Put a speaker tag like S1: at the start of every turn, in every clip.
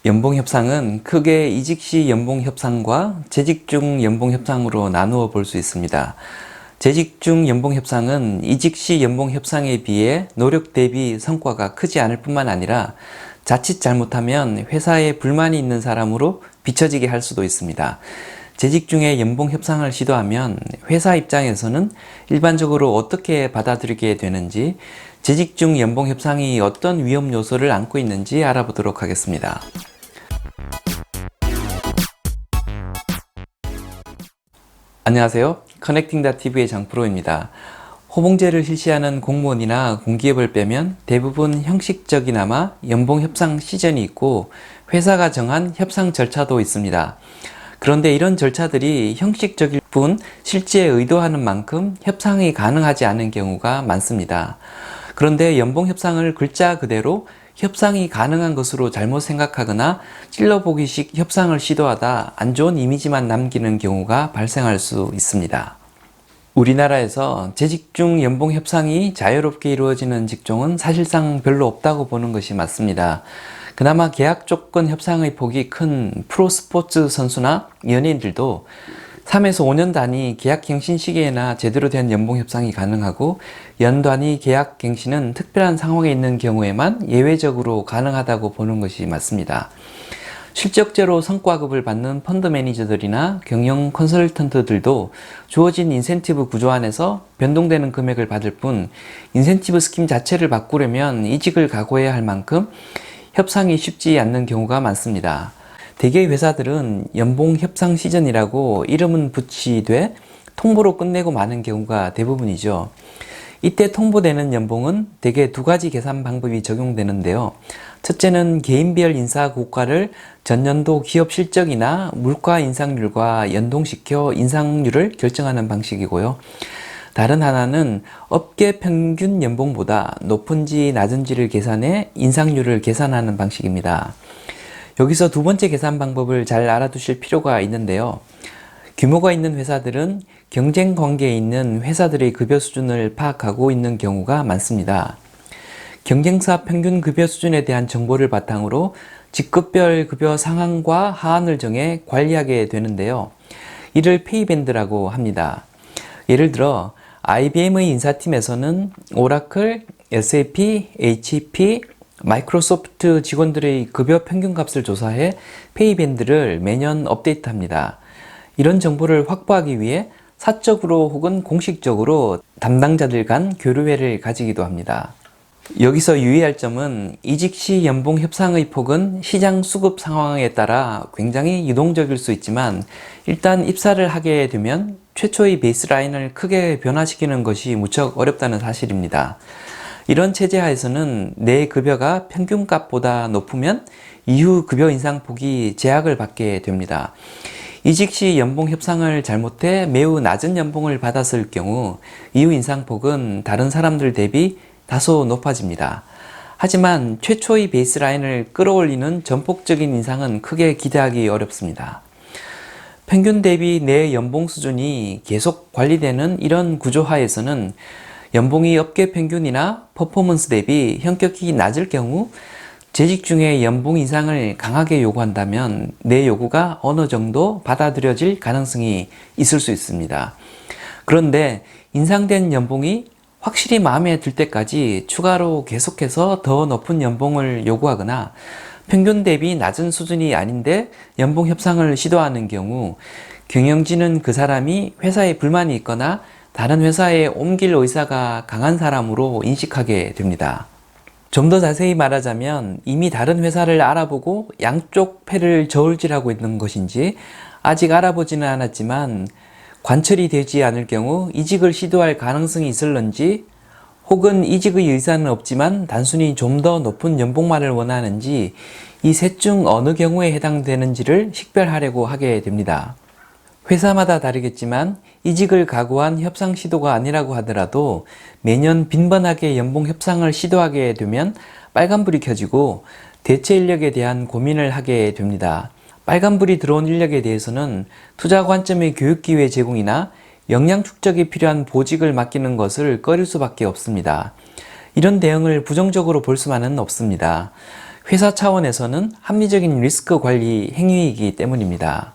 S1: 연봉 협상은 크게 이직 시 연봉 협상과 재직 중 연봉 협상으로 나누어 볼 수 있습니다. 재직 중 연봉 협상은 이직 시 연봉 협상에 비해 노력 대비 성과가 크지 않을 뿐만 아니라 자칫 잘못하면 회사에 불만이 있는 사람으로 비춰지게 할 수도 있습니다. 재직 중에 연봉 협상을 시도하면 회사 입장에서는 일반적으로 어떻게 받아들이게 되는지, 재직 중 연봉 협상이 어떤 위험 요소를 안고 있는지 알아보도록 하겠습니다. 안녕하세요. 커넥팅닷TV의 장프로입니다. 호봉제를 실시하는 공무원이나 공기업을 빼면 대부분 형식적이나마 연봉 협상 시즌이 있고 회사가 정한 협상 절차도 있습니다. 그런데 이런 절차들이 형식적일 뿐 실제 의도하는 만큼 협상이 가능하지 않은 경우가 많습니다. 그런데 연봉 협상을 글자 그대로 협상이 가능한 것으로 잘못 생각하거나 찔러보기식 협상을 시도하다 안 좋은 이미지만 남기는 경우가 발생할 수 있습니다. 우리나라에서 재직 중 연봉 협상이 자유롭게 이루어지는 직종은 사실상 별로 없다고 보는 것이 맞습니다. 그나마 계약 조건 협상의 폭이 큰 프로스포츠 선수나 연예인들도 3에서 5년 단위 계약 갱신 시기에나 제대로 된 연봉 협상이 가능하고, 연 단위 계약 갱신은 특별한 상황에 있는 경우에만 예외적으로 가능하다고 보는 것이 맞습니다. 실적제로 성과급을 받는 펀드 매니저들이나 경영 컨설턴트들도 주어진 인센티브 구조 안에서 변동되는 금액을 받을 뿐, 인센티브 스킴 자체를 바꾸려면 이직을 각오해야 할 만큼 협상이 쉽지 않는 경우가 많습니다. 대개 회사들은 연봉 협상 시즌이라고 이름은 붙이되 통보로 끝내고 마는 경우가 대부분이죠. 이때 통보되는 연봉은 대개 두 가지 계산 방법이 적용되는데요. 첫째는 개인별 인사 고과를 전년도 기업 실적이나 물가 인상률과 연동시켜 인상률을 결정하는 방식이고요. 다른 하나는 업계 평균 연봉보다 높은지 낮은지를 계산해 인상률을 계산하는 방식입니다. 여기서 두 번째 계산 방법을 잘 알아두실 필요가 있는데요. 규모가 있는 회사들은 경쟁 관계에 있는 회사들의 급여 수준을 파악하고 있는 경우가 많습니다. 경쟁사 평균 급여 수준에 대한 정보를 바탕으로 직급별 급여 상한과 하한을 정해 관리하게 되는데요. 이를 페이밴드라고 합니다. 예를 들어 IBM의 인사팀에서는 오라클, SAP, HP, 마이크로소프트 직원들의 급여 평균값을 조사해 페이밴드를 매년 업데이트합니다. 이런 정보를 확보하기 위해 사적으로 혹은 공식적으로 담당자들 간 교류회를 가지기도 합니다. 여기서 유의할 점은 이직 시 연봉 협상의 폭은 시장 수급 상황에 따라 굉장히 유동적일 수 있지만, 일단 입사를 하게 되면 최초의 베이스라인을 크게 변화시키는 것이 무척 어렵다는 사실입니다. 이런 체제 하에서는 내 급여가 평균값보다 높으면 이후 급여 인상폭이 제약을 받게 됩니다. 이직 시 연봉 협상을 잘못해 매우 낮은 연봉을 받았을 경우 이후 인상폭은 다른 사람들 대비 다소 높아집니다. 하지만 최초의 베이스라인을 끌어올리는 전폭적인 인상은 크게 기대하기 어렵습니다. 평균 대비 내 연봉 수준이 계속 관리되는 이런 구조 하에서는 연봉이 업계 평균이나 퍼포먼스 대비 현격히 낮을 경우 재직 중에 연봉 인상을 강하게 요구한다면 내 요구가 어느 정도 받아들여질 가능성이 있을 수 있습니다. 그런데 인상된 연봉이 확실히 마음에 들 때까지 추가로 계속해서 더 높은 연봉을 요구하거나 평균 대비 낮은 수준이 아닌데 연봉 협상을 시도하는 경우 경영진은 그 사람이 회사에 불만이 있거나 다른 회사에 옮길 의사가 강한 사람으로 인식하게 됩니다. 좀 더 자세히 말하자면 이미 다른 회사를 알아보고 양쪽 패를 저울질하고 있는 것인지, 아직 알아보지는 않았지만 관철이 되지 않을 경우 이직을 시도할 가능성이 있을런지, 혹은 이직의 의사는 없지만 단순히 좀 더 높은 연봉만을 원하는지, 이 셋 중 어느 경우에 해당되는지를 식별하려고 하게 됩니다. 회사마다 다르겠지만 이직을 각오한 협상 시도가 아니라고 하더라도 매년 빈번하게 연봉 협상을 시도하게 되면 빨간불이 켜지고 대체 인력에 대한 고민을 하게 됩니다. 빨간불이 들어온 인력에 대해서는 투자 관점의 교육기회 제공이나 역량 축적이 필요한 보직을 맡기는 것을 꺼릴 수밖에 없습니다. 이런 대응을 부정적으로 볼 수만은 없습니다. 회사 차원에서는 합리적인 리스크 관리 행위이기 때문입니다.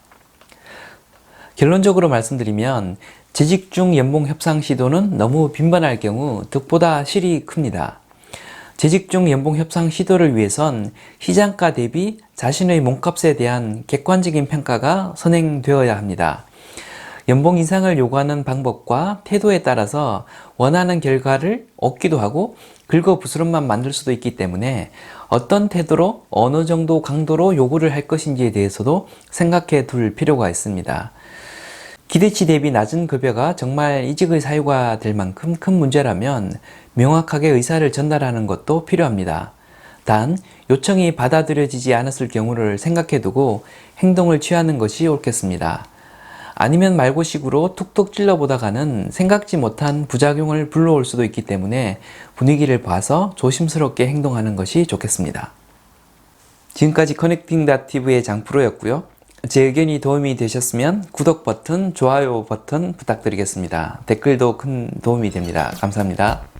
S1: 결론적으로 말씀드리면 재직 중 연봉 협상 시도는 너무 빈번할 경우 득보다 실이 큽니다. 재직 중 연봉 협상 시도를 위해선 시장가 대비 자신의 몸값에 대한 객관적인 평가가 선행되어야 합니다. 연봉 인상을 요구하는 방법과 태도에 따라서 원하는 결과를 얻기도 하고 긁어부스럼만 만들 수도 있기 때문에 어떤 태도로 어느 정도 강도로 요구를 할 것인지에 대해서도 생각해 둘 필요가 있습니다. 기대치 대비 낮은 급여가 정말 이직의 사유가 될 만큼 큰 문제라면 명확하게 의사를 전달하는 것도 필요합니다. 단, 요청이 받아들여지지 않았을 경우를 생각해 두고 행동을 취하는 것이 옳겠습니다. 아니면 말고식으로 툭툭 찔러보다가는 생각지 못한 부작용을 불러올 수도 있기 때문에 분위기를 봐서 조심스럽게 행동하는 것이 좋겠습니다. 지금까지 커넥팅TV의 장프로였고요. 제 의견이 도움이 되셨으면 구독 버튼, 좋아요 버튼 부탁드리겠습니다. 댓글도 큰 도움이 됩니다. 감사합니다.